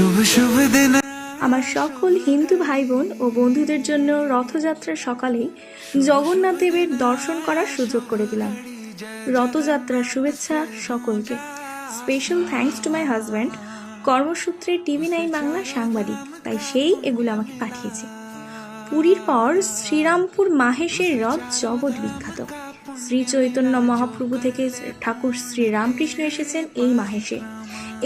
शुभ शुभ दिन। আমার সকল হিন্দু ভাই বোন ও বন্ধুদের জন্য রথযাত্রার সকালেই জগন্নাথ দেবের দর্শন করার সুযোগ করে দিলাম। রথযাত্রার শুভেচ্ছা সকলকে। Special thanks to my husband, কর্মসূত্রে TV9 বাংলা সাংবাদিক, তাই সেই এগুলো আমাকে পাঠিয়েছে। পুরীর পর শ্রীরামপুর মাহেশের রথ জগৎ বিখ্যাত। শ্রী চৈতন্য মহাপ্রভু থেকে ঠাকুর শ্রীরামকৃষ্ণ এসেছেন এই মাহেশে।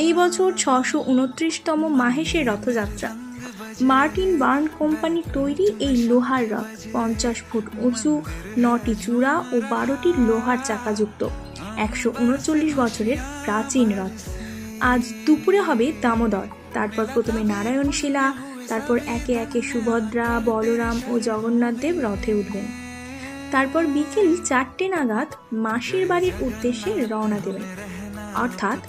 এই বছর 629তম মাহেশের রথযাত্রা। মার্টিন বার্ন কোম্পানির তৈরি এই লোহার রথ 50 ফুট উঁচু, 9টি চূড়া ও 12টি লোহার চাকাযুক্ত 139 বছরের প্রাচীন রথ। আজ দুপুরে হবে দামোদর, তারপর প্রথমে নারায়ণশিলা, তারপর একে একে সুভদ্রা, বলরাম ও জগন্নাথ দেব রথে উঠবেন। তারপর বিকেল 4টে নাগাদ মাসির বাড়ির উদ্দেশ্যে রওনা দেবেন, অর্থাৎ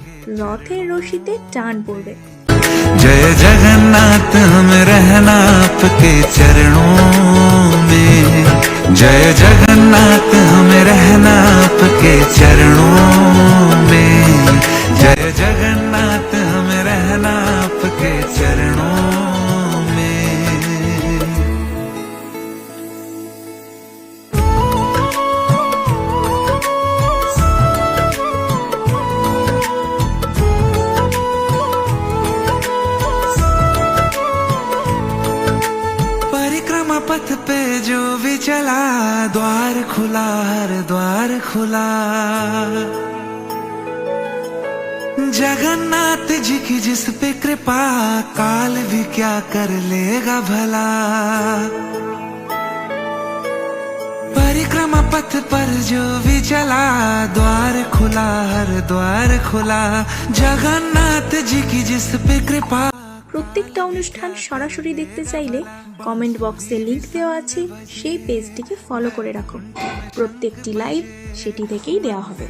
রথের রশিতে টান পড়বে। जय जगन्नाथ हम रहना आपके चरणों में, जय जगन्नाथ हम रहना आपके चरणों में, जय जगन्नाथ हम रहना आपके चरणों में। परिक्रमा पथ पे जो भी चला, द्वार खुला हर द्वार खुला। जगन्नाथ जी की जिस पे कृपा, काल भी क्या कर लेगा भला। परिक्रमा पथ पर जो भी चला, द्वार खुला हर द्वार खुला। जगन्नाथ जी की जिस पे कृपा। প্রত্যেকটা অনুষ্ঠান সরাসরি দেখতে চাইলে কমেন্ট বক্সে লিংক দেওয়া আছে, সেই পেজটিকে ফলো করে রাখো। প্রত্যেকটি লাইভ সেটি থেকেই দেওয়া হবে।